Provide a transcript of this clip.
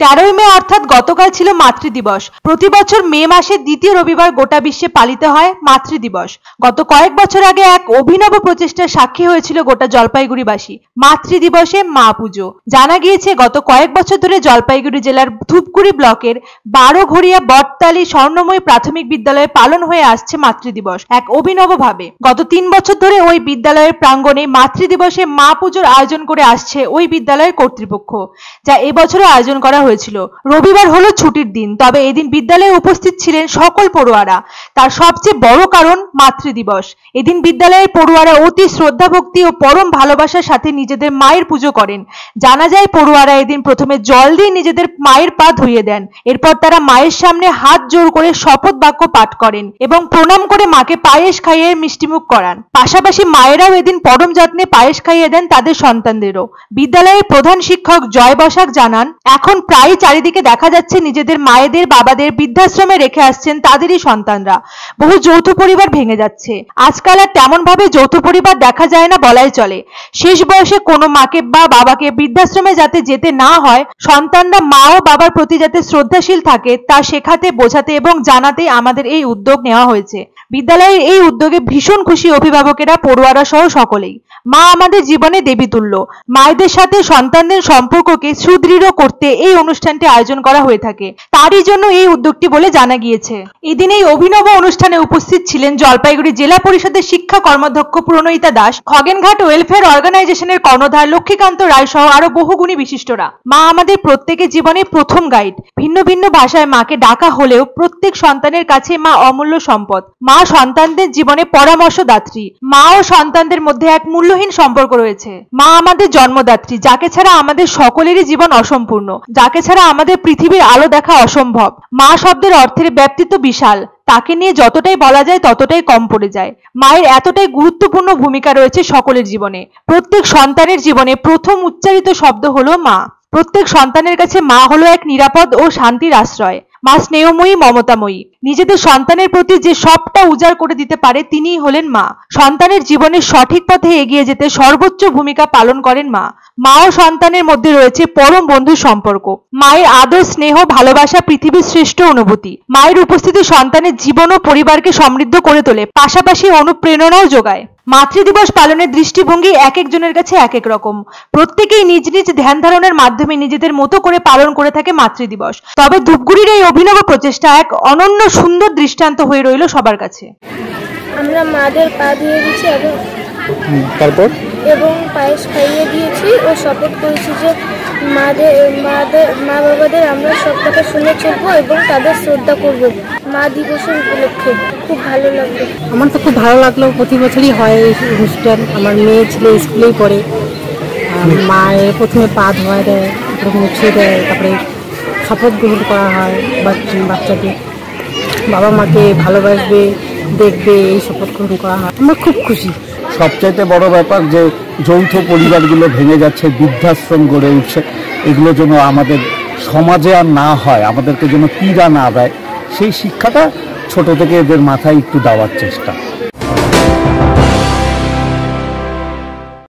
13ই মে অর্থাৎ গতকাল ছিল মাতৃদিবস। প্রতি বছর মে মাসের দ্বিতীয় রবিবার গোটা বিশ্বে পালিত হয় মাতৃদিবস। গত কয়েক বছর আগে এক অভিনব প্রচেষ্টার সাক্ষী হয়েছিল গোটা জলপাইগুড়িবাসী। মাতৃদিবসে মা পুজো। জানা গিয়েছে গত কয়েক বছর ধরে জলপাইগুড়ি জেলার ধূপগুড়ি ব্লকের 12ঘড়িয়া বটতলী স্বর্ণময়ী প্রাথমিক বিদ্যালয়ে পালন হয়ে আসছে মাতৃদিবস এক অভিনব ভাবে। গত 3 বছর ধরে ওই বিদ্যালয়ের প্রাঙ্গণে মাতৃদিবসে মা পুজোর আয়োজন করে আসছে ওই বিদ্যালয়ের কর্তৃপক্ষ, যা এবছরও আয়োজন করা হয়েছিল। রবিবার হলো ছুটির দিন, তবে এদিন বিদ্যালয়ে উপস্থিত ছিলেন সকল পড়ুয়ারা। তার সবচেয়ে বড় কারণ মাতৃদিবস। এদিন বিদ্যালয়ের পড়ুয়ারা অতি শ্রদ্ধা ভক্তি ও পরম ভালোবাসার সাথে নিজেদের মায়ের পুজো করেন। জানা যায় পড়ুয়ারা এদিন প্রথমে জল দিয়ে নিজেদের মায়ের পা ধুইয়ে দেন। এরপর তারা মায়ের সামনে হাত জোড় করে শপথ বাক্য পাঠ করেন এবং প্রণাম করে মাকে পায়েস খাইয়ে মিষ্টিমুখ করান। পাশাপাশি মায়েরাও এদিন পরম যত্নে পায়েস খাইয়ে দেন তাদের সন্তানদেরও। বিদ্যালয়ের প্রধান শিক্ষক জয় বসাক জানান, এখন প্রায় চারিদিকে দেখা যাচ্ছে নিজেদের মায়েদের বাবাদের বৃদ্ধাশ্রমে রেখে আসছেন তাদেরই সন্তানরা। বহু যৌথ পরিবার ভেঙে যাচ্ছে। আজকাল আর তেমন ভাবে যৌথ পরিবার দেখা যায় না বলাই চলে। শেষ বয়সে কোনো মাকে বা বাবাকে বৃদ্ধাশ্রমে যাতে যেতে না হয়, সন্তানরা মা ও বাবার প্রতি যাতে শ্রদ্ধাশীল থাকে তা শেখাতে, বোঝাতে এবং জানাতে আমাদের এই উদ্যোগ নেওয়া হয়েছে। বিদ্যালয়ের এই উদ্যোগে ভীষণ খুশি অভিভাবকেরা, পড়ুয়ারা সহ সকলেই। মা আমাদের জীবনে দেবীতুল্য। মায়েদের সাথে সন্তানদের সম্পর্ককে সুদৃঢ় করতে এই অনুষ্ঠানটি আয়োজন করা হয়ে থাকে। তারই জন্য এই উদ্যোগটি বলে জানা গিয়েছে। এদিন এই অভিনব অনুষ্ঠানে উপস্থিত ছিলেন জলপাইগুড়ি জেলা পরিষদের শিক্ষা কর্মাধ্যক্ষ প্রণয়িতা দাস, খগেনঘাট ওয়েলফেয়ার অর্গানাইজেশনের কর্ণধার লক্ষ্মীকান্ত রায় সহ আরো বহু গুণী বিশিষ্টরা। মা আমাদের প্রত্যেকের জীবনের প্রথম গাইড। ভিন্ন ভিন্ন ভাষায় মাকে ডাকা হলেও প্রত্যেক সন্তানের কাছে মা অমূল্য সম্পদ। মা সন্তানদের জীবনে পরামর্শদাত্রী। মা ও সন্তানদের মধ্যে এক মূল্যহীন সম্পর্ক রয়েছে। মা আমাদের জন্মদাত্রী, যাকে ছাড়া আমাদের সকলেরই জীবন অসম্পূর্ণ, যাকে ছাড়া আমাদের পৃথিবীর আলো দেখা অসম্ভব। মা শব্দের অর্থের ব্যাপ্তি তো বিশাল, তাকে নিয়ে যতটাই বলা যায় ততটাই কম পড়ে যায়। মায়ের এতটাই গুরুত্বপূর্ণ ভূমিকা রয়েছে সকলের জীবনে। প্রত্যেক সন্তানের জীবনে প্রথম উচ্চারিত শব্দ হলো মা। প্রত্যেক সন্তানের কাছে মা হলো এক নিরাপদ ও শান্তির আশ্রয়। মা স্নেহময়ী, মমতাময়ী। নিজেদের সন্তানের প্রতি যে সবটা উজাড় করে দিতে পারে তিনিই হলেন মা। সন্তানের জীবনের সঠিক পথে এগিয়ে যেতে সর্বোচ্চ ভূমিকা পালন করেন মা। মা ও সন্তানের মধ্যে রয়েছে পরম বন্ধুর সম্পর্ক। মায়ের আদর, স্নেহ, ভালোবাসা পৃথিবীর শ্রেষ্ঠ অনুভূতি। মায়ের উপস্থিতি সন্তানের জীবন ও পরিবারকে সমৃদ্ধ করে তোলে, পাশাপাশি অনুপ্রেরণাও যোগায়। মাতৃদিবস পালনের দৃষ্টিভঙ্গি এক একজনের কাছে এক এক রকম। প্রত্যেকেই নিজ নিজ ধ্যান ধারণার মাধ্যমে নিজেদের মতো করে পালন করে থাকে মাতৃদিবস। তবে ধূপগুড়ির এই অভিনব প্রচেষ্টা এক অনন্য সুন্দর দৃষ্টান্ত হয়ে রইল সবার কাছে। আমরা মাদের পা ধুয়ে দিয়েছি এবং পায়েস খাইয়ে দিয়েছি ও শপথ করেছি যে মা বাবাদের আমরা সব কথা শুনে চলবো এবং তাদের শ্রদ্ধা করবো মা দিবসের উপলক্ষে। খুব ভালো লাগলো। আমার তো খুব ভালো লাগলো। প্রতি বছরই হয় এই অনুষ্ঠান। আমার মেয়ে ছেলে স্কুলেই পড়ে। মায়ের প্রথমে পা ধোয়া দেয়, তারপরে মুছে দেয়, তারপরে শপথ গ্রহণ করা হয় বাচ্চাদের। বাবা মাকে ভালোবাসবে, দেখবে, এই শপথ গ্রহণ করা হয়। আমরা খুব খুশি। সবচাইতে বড় ব্যাপার যে যৌথ পরিবারগুলো ভেঙে যাচ্ছে, বৃদ্ধাশ্রম গড়ে উঠছে, এগুলো যেন আমাদের সমাজে আর না হয়, আমাদেরকে যেন পীড়া না দেয়, সেই শিক্ষাটা ছোট থেকে এদের মাথায় একটু দেওয়ার চেষ্টা।